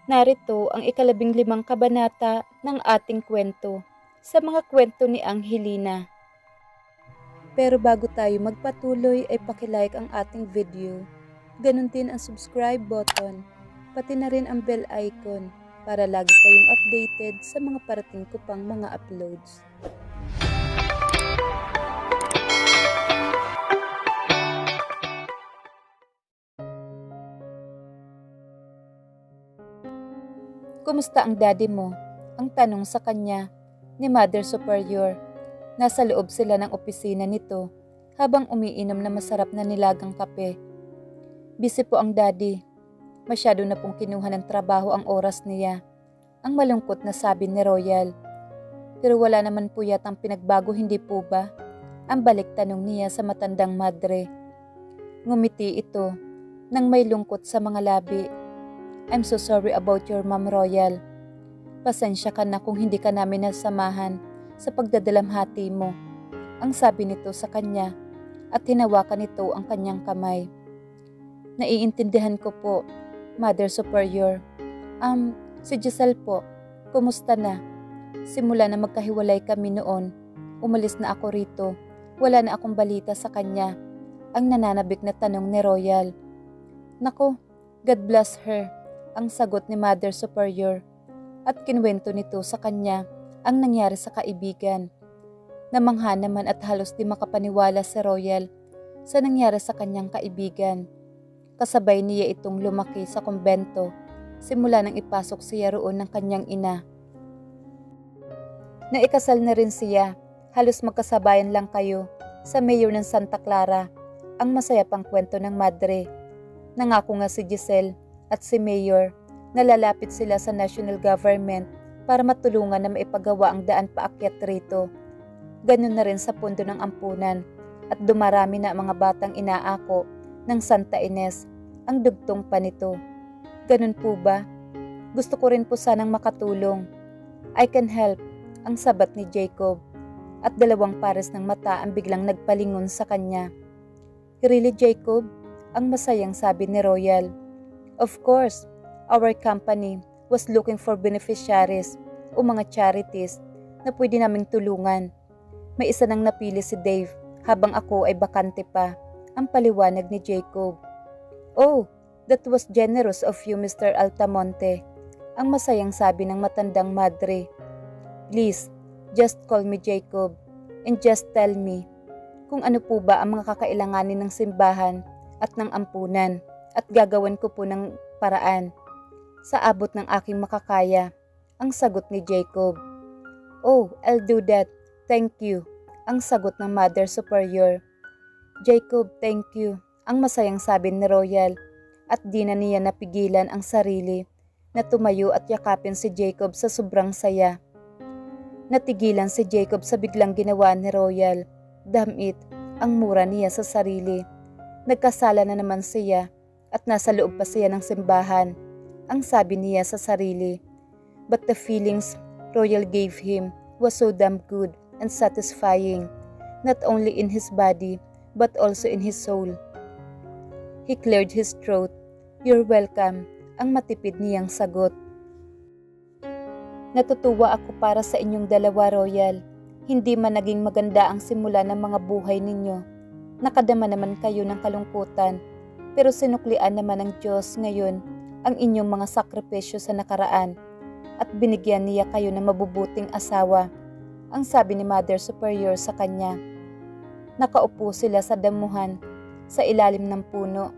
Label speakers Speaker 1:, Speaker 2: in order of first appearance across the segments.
Speaker 1: Narito ang ika-15 kabanata ng ating kwento sa mga kwento ni Anghelina. Pero bago tayo magpatuloy ay pakilike ang ating video. Ganon din ang subscribe button, pati na rin ang bell icon para lagi kayong updated sa mga parating ko pang mga uploads. Kumusta ang daddy mo? Ang tanong sa kanya ni Mother Superior. Nasa loob sila ng opisina nito habang umiinom na masarap na nilagang kape. Busy po ang daddy. Masyado na pong kinuha ng trabaho ang oras niya. Ang malungkot na sabi ni Royal. Pero wala naman po yatang pinagbago, hindi po ba? Ang balik tanong niya sa matandang madre. Ngumiti ito nang may lungkot sa mga labi. I'm so sorry about your mom, Royal. Pasensya ka na kung hindi ka namin nasamahan sa pagdadalamhati mo. Ang sabi nito sa kanya at hinawakan nito ang kanyang kamay. Naiintindihan ko po, Mother Superior. Si Giselle po, kumusta na? Simula na magkahiwalay kami noon, umalis na ako rito. Wala na akong balita sa kanya. Ang nananabik na tanong ni Royal. Nako, God bless her. Ang sagot ni Mother Superior at kinwento nito sa kanya ang nangyari sa kaibigan. Namangha naman at halos di makapaniwala si Royal sa nangyari sa kanyang kaibigan. Kasabay niya itong lumaki sa kumbento simula nang ipasok siya roon ng kanyang ina. Naikasal na rin siya, halos magkasabayan lang kayo sa mayor ng Santa Clara. Ang masaya pang kwento ng madre. Nangako nga si Giselle at si Mayor na lalapit sila sa national government para matulungan na maipagawa ang daan paakyat rito. Ganun na rin sa pundo ng ampunan at dumarami na mga batang inaako ng Santa Ines ang dugtong pa nito. Ganun po ba? Gusto ko rin po sanang makatulong. I can help, ang sabat ni Jacob at dalawang pares ng mata ang biglang nagpalingon sa kanya. Really, Jacob? Ang masayang sabi ni Royal. Of course, our company was looking for beneficiaries o mga charities na pwede naming tulungan. May isa nang napili si Dave habang ako ay bakante pa, ang paliwanag ni Jacob. Oh, that was generous of you, Mr. Altamonte, ang masayang sabi ng matandang madre. Please, just call me Jacob and just tell me kung ano po ba ang mga kakailanganin ng simbahan at ng ampunan. At gagawan ko po ng paraan sa abot ng aking makakaya, ang sagot ni Jacob. Oh, I'll do that. Thank you, ang sagot ng Mother Superior. Jacob, thank you, ang masayang sabi ni Royal at di na niya napigilan ang sarili na tumayo at yakapin si Jacob sa sobrang saya. Natigilan si Jacob sa biglang ginawa ni Royal. Damit, ang mura niya sa sarili. Nagkasala na naman siya. At nasa loob pa siya ng simbahan, ang sabi niya sa sarili. But the feelings Royal gave him was so damn good and satisfying, not only in his body, but also in his soul. He cleared his throat. You're welcome, ang matipid niyang sagot. Natutuwa ako para sa inyong dalawa, Royal. Hindi man naging maganda ang simula ng mga buhay ninyo. Nakadama naman kayo ng kalungkutan. Pero sinuklian naman ng Diyos ngayon ang inyong mga sakripisyo sa nakaraan at binigyan niya kayo ng mabubuting asawa, ang sabi ni Mother Superior sa kanya. Nakaupo sila sa damuhan sa ilalim ng puno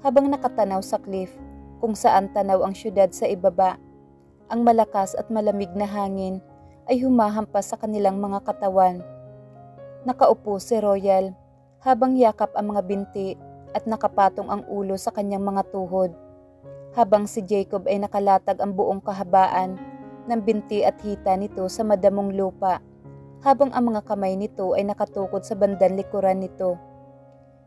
Speaker 1: habang nakatanaw sa cliff kung saan tanaw ang syudad sa ibaba. Ang malakas at malamig na hangin ay humahampas sa kanilang mga katawan. Nakaupo si Royal habang yakap ang mga binti at nakapatong ang ulo sa kanyang mga tuhod, habang si Jacob ay nakalatag ang buong kahabaan ng binti at hita nito sa madamong lupa, habang ang mga kamay nito ay nakatukod sa bandang likuran nito.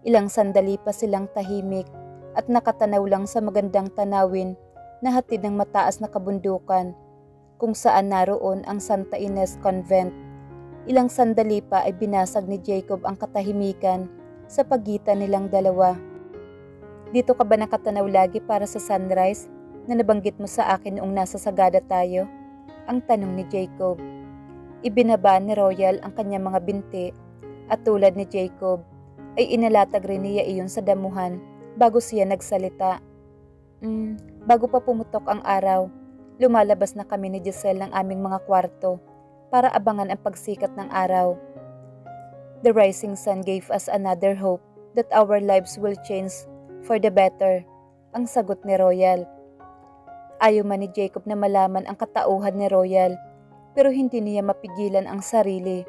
Speaker 1: Ilang sandali pa silang tahimik at nakatanaw lang sa magandang tanawin na hatid ng mataas na kabundukan, kung saan naroon ang Santa Ines Convent. Ilang sandali pa ay binasag ni Jacob ang katahimikan sa pagitan nilang dalawa. Dito ka ba nakatanaw lagi para sa sunrise? na nabanggit mo sa akin noong nasa Sagada tayo? Ang tanong ni Jacob. Ibinaba ni Royal ang kanyang mga binti at tulad ni Jacob ay inalatag rin niya iyon sa damuhan bago siya nagsalita. Bago pa pumutok ang araw, lumalabas na kami ni Giselle ng aming mga kwarto para abangan ang pagsikat ng araw. The rising sun gave us another hope that our lives will change for the better, ang sagot ni Royal. Ayaw man ni Jacob na malaman ang katauhan ni Royal, pero hindi niya mapigilan ang sarili.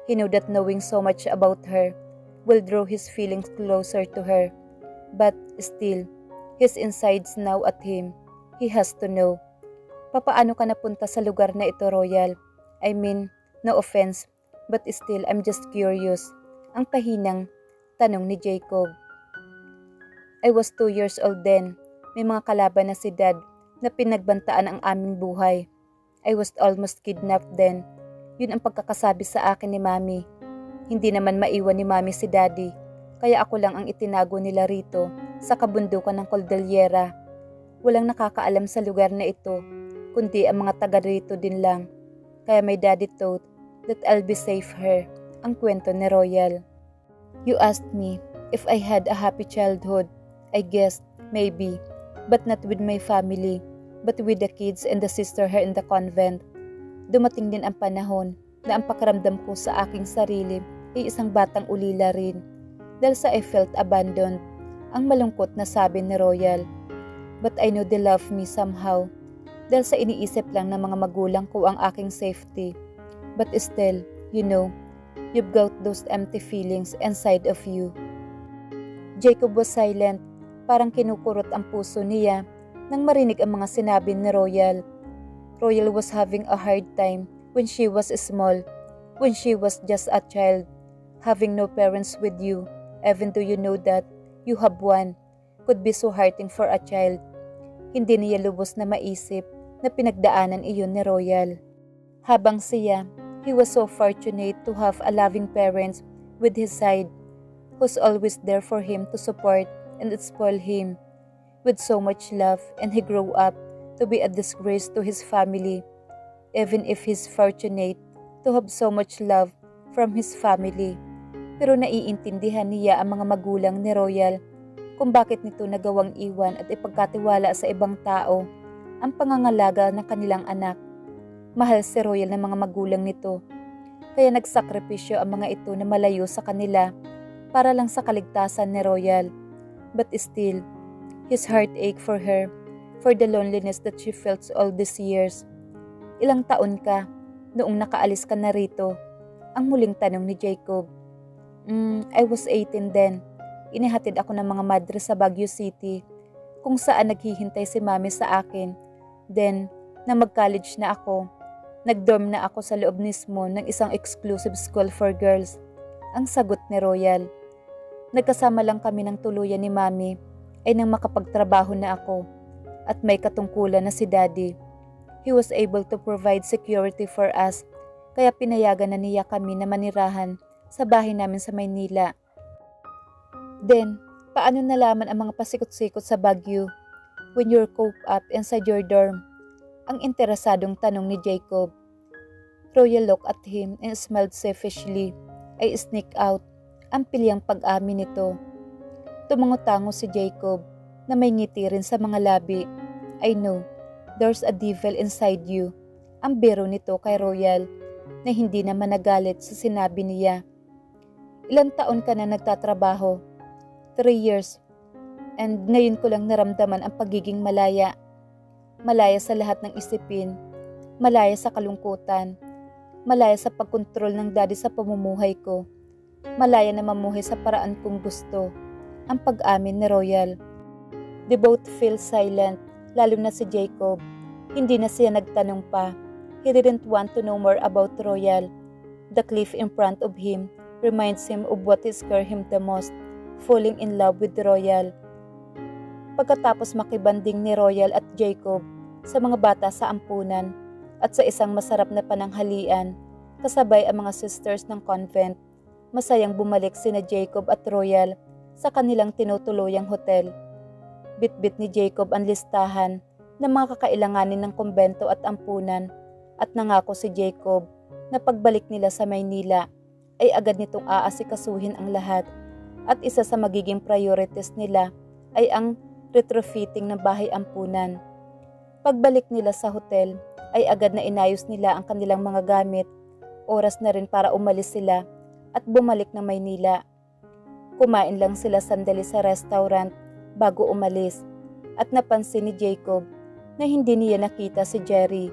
Speaker 1: He knew that knowing so much about her will draw his feelings closer to her. But still, his insides now at him. He has to know. Papaano ka napunta sa lugar na ito, Royal? I mean, no offense, but still I'm just curious. Ang kahinang tanong ni Jacob. I was 2 years old then. May mga kalaban na si Dad na pinagbantaan ang aming buhay. I was almost kidnapped then. Yun ang pagkakasabi sa akin ni Mami. Hindi naman maiwan ni Mami si Daddy, kaya ako lang ang itinago nila rito sa kabundukan ng Cordillera. Walang nakakaalam sa lugar na ito, kundi ang mga taga rito din lang. Kaya my daddy thought that I'll be safe here, ang kwento ni Royal. You asked me if I had a happy childhood. I guessed, maybe, but not with my family, but with the kids and the sister here in the convent. Dumating din ang panahon na ang pakiramdam ko sa aking sarili ay isang batang ulila rin dahil sa I felt abandoned, ang malungkot na sabi ni Royal. But I know they love me somehow dahil sa iniisip lang ng mga magulang ko ang aking safety. But still, you know, you've got those empty feelings inside of you. Jacob was silent, parang kinukurot ang puso niya nang marinig ang mga sinabi ni Royal. Royal was having a hard time when she was small, when she was just a child, having no parents with you, even though you know that you have one, could be so hurting for a child. Hindi niya lubos na maisip na pinagdaanan iyon ni Royal. Habang siya, he was so fortunate to have a loving parents with his side, who's always there for him to support and spoil him with so much love, and he grew up to be a disgrace to his family, even if he's fortunate to have so much love from his family. Pero naiintindihan niya ang mga magulang ni Royal kung bakit nito nagawang iwan at ipagkatiwala sa ibang tao ang pangangalaga ng kanilang anak. Mahal si Royal ng mga magulang nito, kaya nagsakripisyo ang mga ito na malayo sa kanila para lang sa kaligtasan ni Royal. But still, his heart ached for her, for the loneliness that she felt all these years. Ilang taon ka noong nakaalis ka na rito? Ang muling tanong ni Jacob. I was 18 then. Inihatid ako ng mga madre sa Baguio City, kung saan naghihintay si Mami sa akin. Then, na mag-college na ako, nag-dorm na ako sa loob mismo ng isang exclusive school for girls. Ang sagot ni Royal. Nagkasama lang kami ng tuluyan ni Mami ay nang makapagtrabaho na ako at may katungkulan na si Daddy. He was able to provide security for us, kaya pinayagan na niya kami na manirahan sa bahay namin sa Maynila. Then, paano nalaman ang mga pasikot-sikot sa Baguio when you're cooped up inside your dorm? Ang interesadong tanong ni Jacob. Royal looked at him and smiled selfishly. I sneak out ang pilyang pag-amin nito. Tumango-tango si Jacob na may ngiti rin sa mga labi. I know, there's a devil inside you. Ang biro nito kay Royal na hindi naman nagalit sa sinabi niya. Ilang taon ka na nagtatrabaho? 3 years. And ngayon ko lang naramdaman ang pagiging malaya. Malaya sa lahat ng isipin. Malaya sa kalungkutan. Malaya sa pagkontrol ng daddy sa pamumuhay ko. Malaya na mamuhay sa paraan kong gusto. Ang pag-amin ni Royal. They both feel silent, lalo na si Jacob. Hindi na siya nagtanong pa. He didn't want to know more about Royal. The cliff in front of him reminds him of what scared him the most, falling in love with Royal. Pagkatapos makibanding ni Royal at Jacob sa mga bata sa ampunan at sa isang masarap na pananghalian, kasabay ang mga sisters ng convent, masayang bumalik sina Jacob at Royal sa kanilang tinutuluyang hotel. Bit-bit ni Jacob ang listahan ng mga kakailanganin ng kumbento at ampunan at nangako si Jacob na pagbalik nila sa Maynila ay agad nitong aasikasuhin ang lahat at isa sa magiging priorities nila ay ang retrofitting ng bahay ampunan. Pagbalik nila sa hotel ay agad na inayos nila ang kanilang mga gamit. Oras na rin para umalis sila at bumalik ng Maynila. Kumain lang sila sandali sa restaurant bago umalis at napansin ni Jacob na hindi niya nakita si Jerry.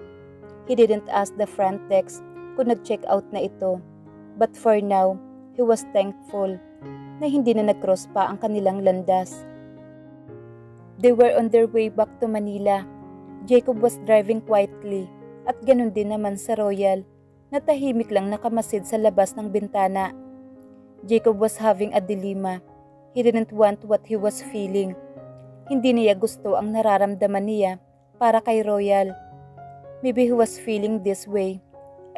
Speaker 1: He didn't ask the front desk kung nag-check out na ito, but for now, he was thankful na hindi na nag-cross pa ang kanilang landas. They were on their way back to Manila. Jacob was driving quietly at ganun din naman sa Royal na tahimik lang nakamasid sa labas ng bintana. Jacob was having a dilemma. He didn't want what he was feeling. Hindi niya gusto ang nararamdaman niya para kay Royal. Maybe he was feeling this way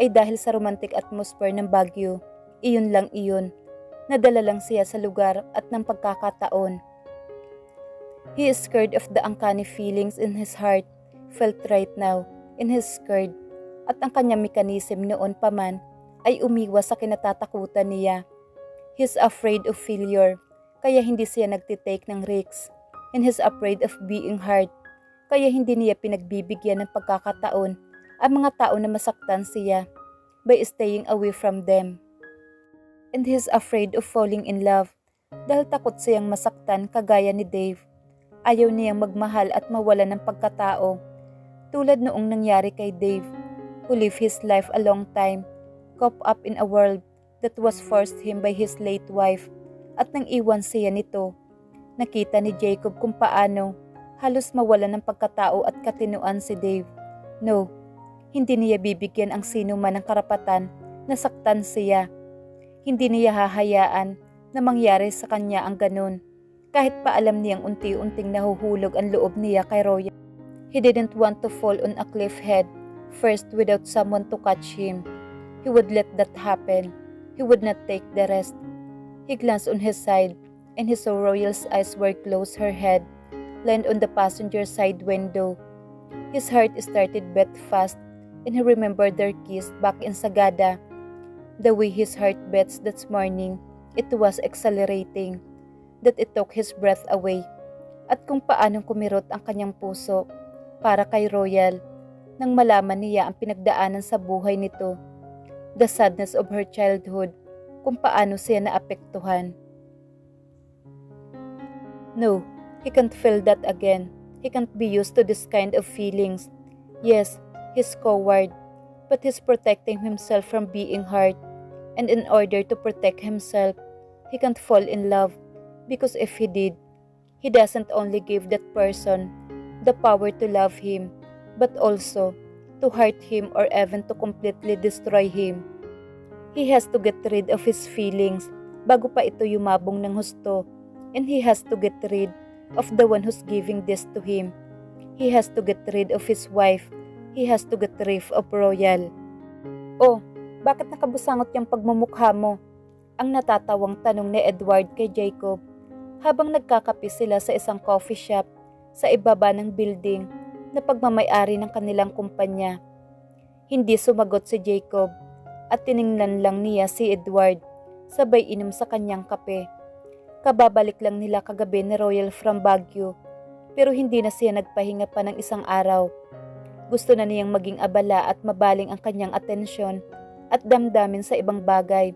Speaker 1: ay dahil sa romantic atmosphere ng Baguio. Iyon lang iyon. Nadala lang siya sa lugar at ng pagkakataon. He is scared of the uncanny feelings in his heart felt right now in his skirt at ang kanyang mekanism noon pa man ay umiwas sa kinatatakutan niya. He is afraid of failure kaya hindi siya nagtitake ng risks and he is afraid of being hurt kaya hindi niya pinagbibigyan ng pagkakataon ang mga tao na masaktan siya by staying away from them. And he is afraid of falling in love dahil takot siyang masaktan kagaya ni Dave. Ayaw niyang magmahal at mawala ng pagkatao tulad noong nangyari kay Dave, who lived his life a long time, caught up in a world that was forced him by his late wife at nang iwan siya nito. Nakita ni Jacob kung paano halos mawala ng pagkatao at katinuan si Dave. No, hindi niya bibigyan ang sino man ng karapatan na saktan siya. Hindi niya hahayaan na mangyari sa kanya ang ganun. Kahit pa alam niyang unti-unting nahuhulog ang loob niya kay Royal. He didn't want to fall on a cliff head first without someone to catch him. He would let that happen. He would not take the rest. He glanced on his side and he saw Royal's eyes were closed, her head leaned on the passenger side window. His heart started beat fast and he remembered their kiss back in Sagada. The way his heart beats that morning, it was accelerating, that it took his breath away. At kung paanong kumirot ang kanyang puso para kay Royal nang malaman niya ang pinagdaanan sa buhay nito, the sadness of her childhood, kung paano siya naapektuhan. No, he can't feel that again. He can't be used to this kind of feelings. Yes, he's coward, but he's protecting himself from being hurt. And in order to protect himself, he can't fall in love because if he did, he doesn't only give that person the power to love him, but also to hurt him or even to completely destroy him. He has to get rid of his feelings bago pa ito yumabong ng husto, and he has to get rid of the one who's giving this to him. He has to get rid of his wife. He has to get rid of Royal. Oh, bakit nakabusangot yung pagmumukha mo? Ang natatawang tanong ni Edward kay Jacob habang nagkakape sila sa isang coffee shop sa ibaba ng building na pagmamay-ari ng kanilang kumpanya. Hindi sumagot si Jacob at tiningnan lang niya si Edward sabay inom sa kanyang kape. Kababalik lang nila kagabi ni Royal from Baguio pero hindi na siya nagpahinga pa ng isang araw. Gusto na niyang maging abala at mabaling ang kanyang atensyon at damdamin sa ibang bagay.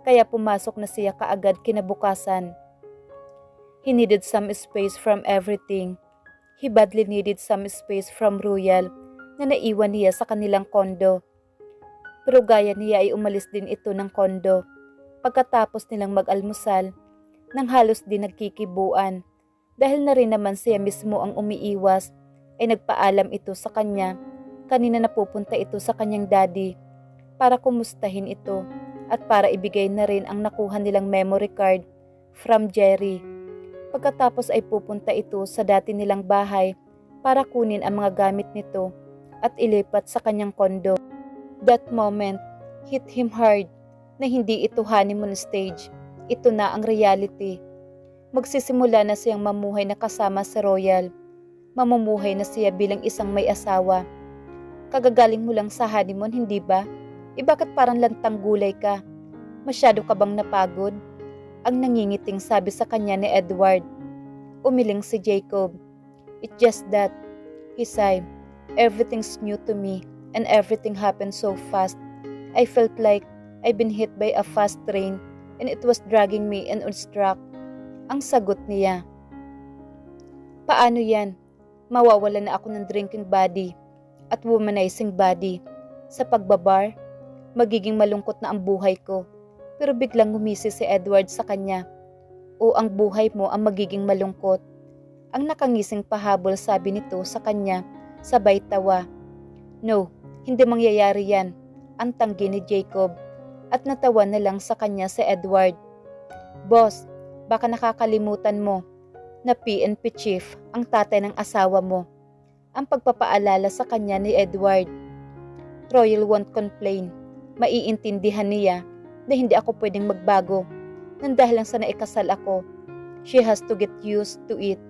Speaker 1: Kaya pumasok na siya kaagad kinabukasan. He needed some space from everything. He badly needed some space from Royal na naiwan niya sa kanilang kondo. Pero gaya niya ay umalis din ito ng kondo pagkatapos nilang mag-almusal nang halos din nagkikibuan. Dahil na rin naman siya mismo ang umiiwas ay nagpaalam ito sa kanya. Kanina napupunta ito sa kanyang daddy para kumustahin ito at para ibigay na rin ang nakuha nilang memory card from Jerry. Pagkatapos ay pupunta ito sa dati nilang bahay para kunin ang mga gamit nito at ilipat sa kanyang kondo. That moment hit him hard na hindi ito honeymoon stage. Ito na ang reality. Magsisimula na siyang mamuhay na kasama sa Royal. Mamumuhay na siya bilang isang may asawa. Kagagaling mo lang sa honeymoon, hindi ba? Bakit parang lantang gulay ka? Masyado ka bang napagod? Ang nangingiting sabi sa kanya ni Edward. Umiling si Jacob. It's just that, he sighed, everything's new to me and everything happened so fast. I felt like I've been hit by a fast train and it was dragging me and unstruck. Ang sagot niya. Paano yan? Mawawala na ako ng drinking body at womanizing body. Sa pagbabar, magiging malungkot na ang buhay ko. Pero biglang ngumisi si Edward sa kanya. O ang buhay mo ang magiging malungkot. Ang nakangising pahabol sabi nito sa kanya, sabay tawa. No, hindi mangyayari yan, ang tanggi ni Jacob. At natawa na lang sa kanya si Edward. Boss, baka nakakalimutan mo na PNP chief ang tatay ng asawa mo. Ang pagpapaalala sa kanya ni Edward. Royal won't complain. Maiintindihan niya na hindi ako pwedeng magbago nang dahil lang sa naikasal ako. She has to get used to it.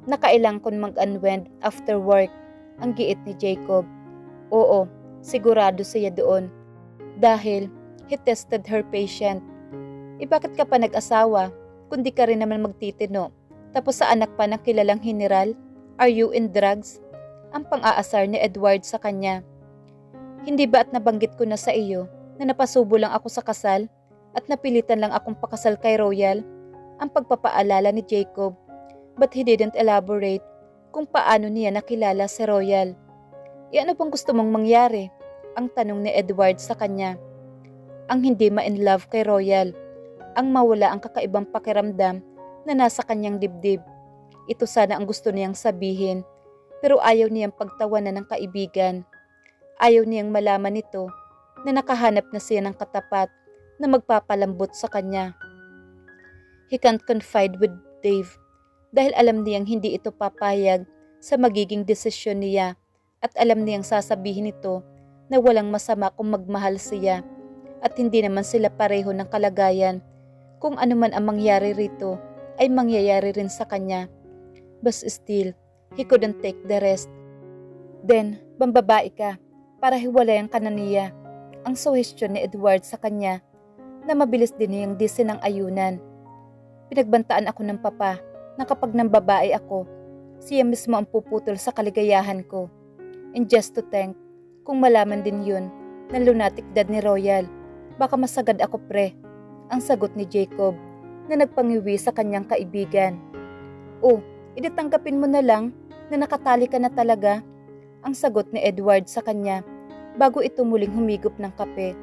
Speaker 1: Nakailang kong mag-unwind after work, ang giit ni Jacob. Oo, sigurado siya doon. Dahil he tested her patient. Bakit ka pa nag-asawa? Kundi ka rin naman magtitino. Tapos sa anak pa ng kilalang general? Are you in drugs? Ang pang-aasar ni Edward sa kanya. Hindi ba at nabanggit ko na sa iyo na napasubo lang ako sa kasal at napilitan lang akong pakasal kay Royal? Ang pagpapaalala ni Jacob. But he didn't elaborate kung paano niya nakilala si Royal. Ano bang gusto mong mangyari? Ang tanong ni Edward sa kanya. Ang hindi ma-in love kay Royal. Ang mawala ang kakaibang pakiramdam na nasa kanyang dibdib. Ito sana ang gusto niyang sabihin, pero ayaw niyang pagtawanan ng kaibigan. Ayaw niyang malaman nito na nakahanap na siya ng katapat na magpapalambot sa kanya. He can't confide with Dave dahil alam niyang hindi ito papayag sa magiging desisyon niya at alam niyang sasabihin ito na walang masama kung magmahal siya at hindi naman sila pareho ng kalagayan. Kung ano man ang mangyari rito ay mangyayari rin sa kanya. But still, he couldn't take the rest. Then, bambabae ka para hiwalayan ka na niya. Ang suhestyon ni Edward sa kanya na mabilis din niyang disin ng ayunan. Pinagbantaan ako ng papa na kapag nang babae ako, siya mismo ang puputol sa kaligayahan ko. And just to think, kung malaman din yun na lunatic dad ni Royal, baka masagad ako pre. Ang sagot ni Jacob na nagpangiwi sa kanyang kaibigan. Oh, iditanggapin mo na lang na nakatali ka na talaga. Ang sagot ni Edward sa kanya bago ito muling humigop ng kape.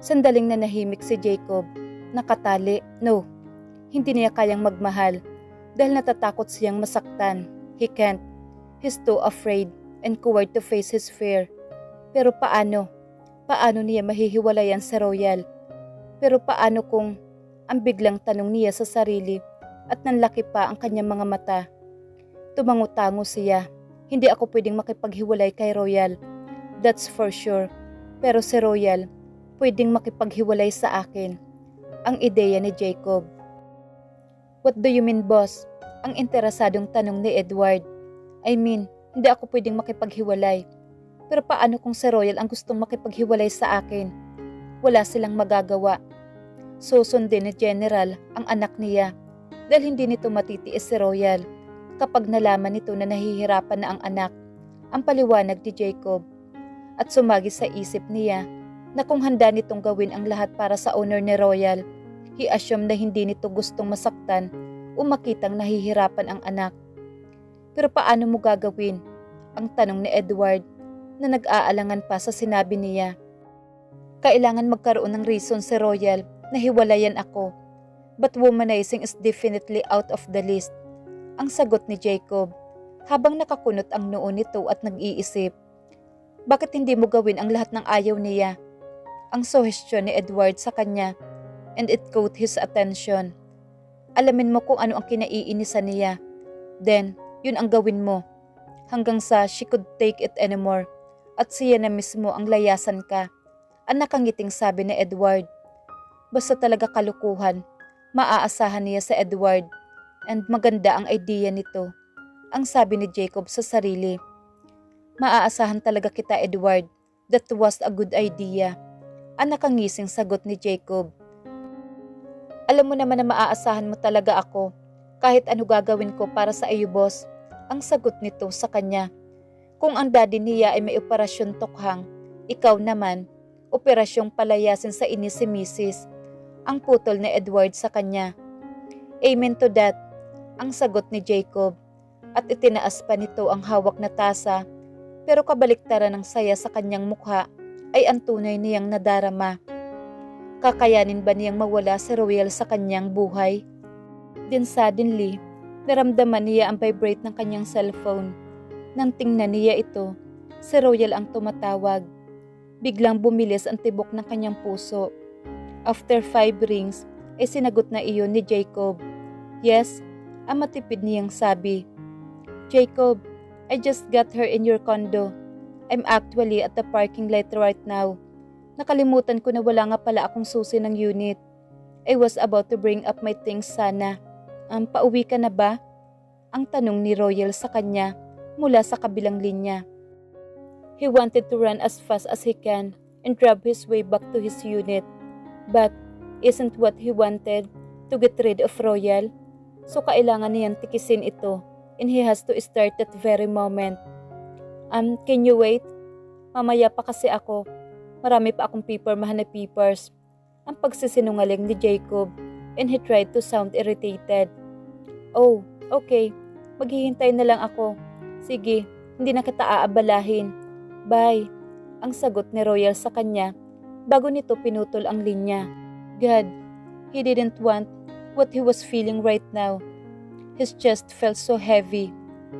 Speaker 1: Sandaling nanahimik si Jacob. Nakatali? No. Hindi niya kayang magmahal dahil natatakot siyang masaktan. He can't. He's too afraid and coward to face his fear. Pero paano? Paano niya mahihiwalayan si Royal? Pero paano kung ang biglang tanong niya sa sarili at nanlaki pa ang kanyang mga mata? Tumango-tango siya. Hindi ako pwedeng makipaghiwalay kay Royal. That's for sure. Pero si Royal, pwedeng makipaghiwalay sa akin. Ang ideya ni Jacob. What do you mean, boss? Ang interesadong tanong ni Edward. I mean, hindi ako pwedeng makipaghiwalay. Pero paano kung si Royal ang gustong makipaghiwalay sa akin? Wala silang magagawa. Susundin ni General ang anak niya dahil hindi nito matitiis si Royal kapag nalaman nito na nahihirapan na ang anak. Ang paliwanag ni Jacob. At sumagi sa isip niya na kung handa nitong gawin ang lahat para sa honor ni Royal, he assumed na hindi nito gustong masaktan o makitang nahihirapan ang anak. Pero paano mo gagawin? Ang tanong ni Edward na nag-aalangan pa sa sinabi niya. Kailangan magkaroon ng reason si Royal na hiwalayan ako. But womanizing is definitely out of the list. Ang sagot ni Jacob habang nakakunot ang noo nito at nag-iisip. Bakit hindi mo gawin ang lahat ng ayaw niya? Ang suhestyon ni Edward sa kanya. And it caught his attention. Alamin mo kung ano ang kinaiinisan niya. Then, yun ang gawin mo. Hanggang sa she could take it anymore. At siya na mismo ang layasan ka. Ang nakangiting sabi ni Edward. Basta talaga kalukuhan. Maaasahan niya sa Edward. And maganda ang idea nito. Ang sabi ni Jacob sa sarili. Maaasahan talaga kita, Edward. That was a good idea. Ang nakangising sagot ni Jacob. Alam mo naman na maaasahan mo talaga ako. Kahit ano gagawin ko para sa iyo, boss. Ang sagot nito sa kanya. Kung ang daddy niya ay may operasyon tukhang, ikaw naman, operasyong palayasin sa inis si Mrs. Ang putol ni Edward sa kanya. Amen to that, ang sagot ni Jacob. At itinaas pa nito ang hawak na tasa, pero kabaliktaran ng saya sa kanyang mukha ay ang tunay niyang nadarama. Kakayanin ba niyang mawala si Royal sa kanyang buhay? Then suddenly, naramdaman niya ang vibrate ng kanyang cellphone. Nang tingnan niya ito, si Royal ang tumatawag. Biglang bumilis ang tibok ng kanyang puso. After 5 rings, ay sinagot na iyon ni Jacob. Yes, ang matipid niyang sabi. Jacob, I just got her in your condo. I'm actually at the parking lot right now. Nakalimutan ko na wala nga pala akong susi ng unit. I was about to bring up my things sana. Pauwi ka na ba? Ang tanong ni Royal sa kanya mula sa kabilang linya. He wanted to run as fast as he can and grab his way back to his unit. But isn't what he wanted to get rid of Royal? So kailangan niyang tikisin ito and he has to start that very moment. Can you wait? Mamaya pa kasi ako. Marami pa akong pipirmahan na papers. Ang pagsisinungaling ni Jacob and he tried to sound irritated. Oh, okay. Maghihintay na lang ako. Sige, hindi na kita aabalahin. Bye. Ang sagot ni Royal sa kanya bago nito pinutol ang linya. God, he didn't want what he was feeling right now. His chest felt so heavy.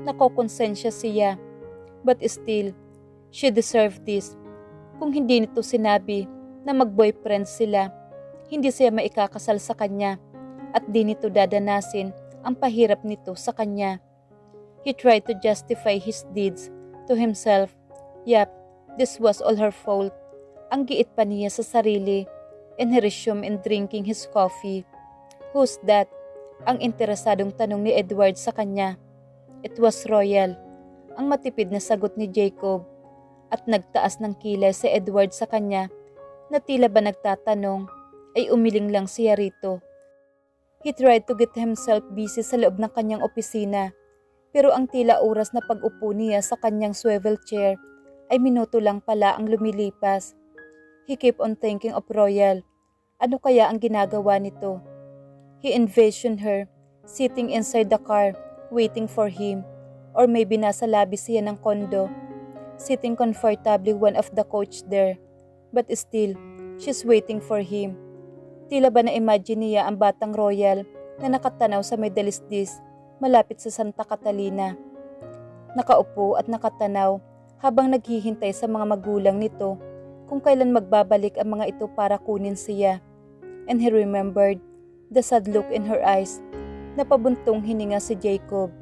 Speaker 1: Nakokonsensya siya. But still, she deserved this. Kung hindi nito sinabi na mag-boyfriend sila, hindi siya maikakasal sa kanya at di nito dadanasin ang pahirap nito sa kanya. He tried to justify his deeds to himself. Yep, this was all her fault. Ang giit pa niya sa sarili and he resumed in drinking his coffee. Who's that? Ang interesadong tanong ni Edward sa kanya. It was Royal. Ang matipid na sagot ni Jacob at nagtaas ng kilay si Edward sa kanya na tila ba nagtatanong ay umiling lang siya rito. He tried to get himself busy sa loob ng kanyang opisina pero ang tila oras na pag-upo niya sa kanyang swivel chair ay minuto lang pala ang lumilipas. He kept on thinking of Royal. Ano kaya ang ginagawa nito? He envisioned her sitting inside the car waiting for him or maybe nasa lobby siya ng kondo sitting comfortably one of the coach there. But still, she's waiting for him. Tila ba na-imagine niya ang batang Royal na nakatanaw sa may dalisdis malapit sa Santa Catalina. Nakaupo at nakatanaw habang naghihintay sa mga magulang nito kung kailan magbabalik ang mga ito para kunin siya. And he remembered the sad look in her eyes. Napabuntong hininga si Jacob.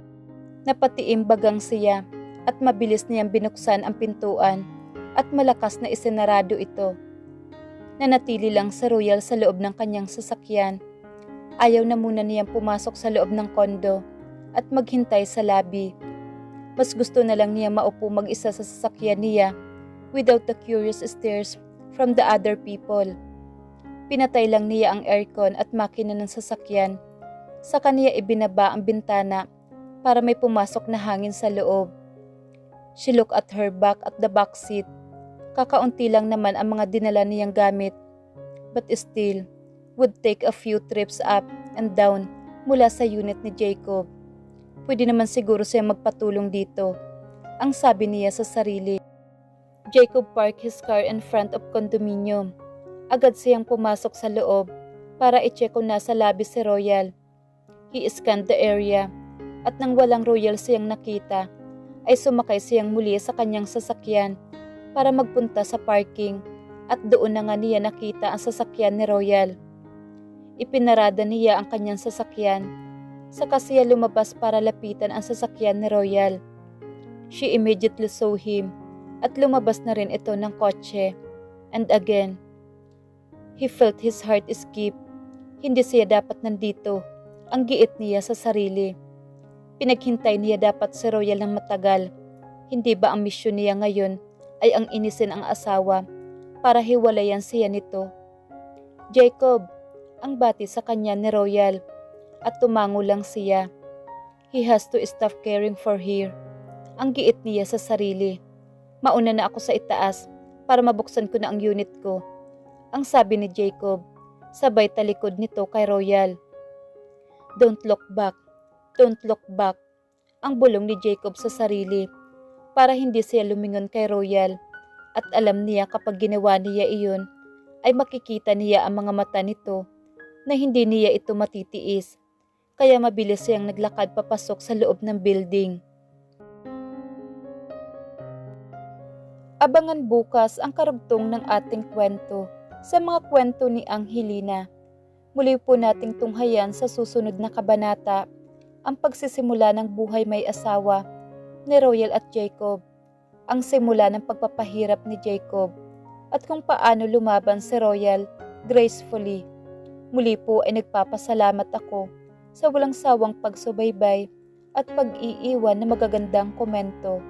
Speaker 1: Napatiim bagang siya at mabilis niyang binuksan ang pintuan at malakas na isinarado ito. Nanatili lang si Royal sa loob ng kanyang sasakyan. Ayaw na muna niyang pumasok sa loob ng kondo at maghintay sa lobby. Mas gusto na lang niya maupo mag-isa sa sasakyan niya without the curious stares from the other people. Pinatay lang niya ang aircon at makina ng sasakyan. Sa kaniya ibinaba ang bintana para may pumasok na hangin sa loob. She looked at her back at the back seat. Kakaunti lang naman ang mga dinala niyang gamit. But still, would take a few trips up and down mula sa unit ni Jacob. Pwede naman siguro siya magpatulong dito. Ang sabi niya sa sarili. Jacob parked his car in front of condominium. Agad siyang pumasok sa loob para i-check kung nasa lobby si Royal. He scanned the area at nang walang Royal siyang nakita, ay sumakay siyang muli sa kanyang sasakyan para magpunta sa parking at doon na nga niya nakita ang sasakyan ni Royal. Ipinarada niya ang kanyang sasakyan, saka siya lumabas para lapitan ang sasakyan ni Royal. She immediately saw him at lumabas na rin ito ng kotse. And again, he felt his heart skip. Hindi siya dapat nandito, ang giit niya sa sarili. Pinaghintay niya dapat si Royal ng matagal. Hindi ba ang misyon niya ngayon ay ang inisin ang asawa para hiwalayan siya nito? Jacob, ang bati sa kanya ni Royal at tumango lang siya. He has to stop caring for her. Ang giit niya sa sarili. Mauna na ako sa itaas para mabuksan ko na ang unit ko. Ang sabi ni Jacob, sabay talikod nito kay Royal. Don't look back. Don't look back. Ang bulong ni Jacob sa sarili para hindi siya lumingon kay Royal at alam niya kapag ginawa niya iyon ay makikita niya ang mga mata nito na hindi niya ito matitiis. Kaya mabilis siyang naglakad papasok sa loob ng building. Abangan bukas ang karugtong ng ating kwento sa mga kwento ni Anghelina. Muli po nating tunghayan sa susunod na kabanata ang pagsisimula ng buhay may asawa ni Royal at Jacob, ang simula ng pagpapahirap ni Jacob at kung paano lumaban si Royal gracefully. Muli po ay nagpapasalamat ako sa walang sawang pagsubaybay at pag-iiwan ng magagandang komento.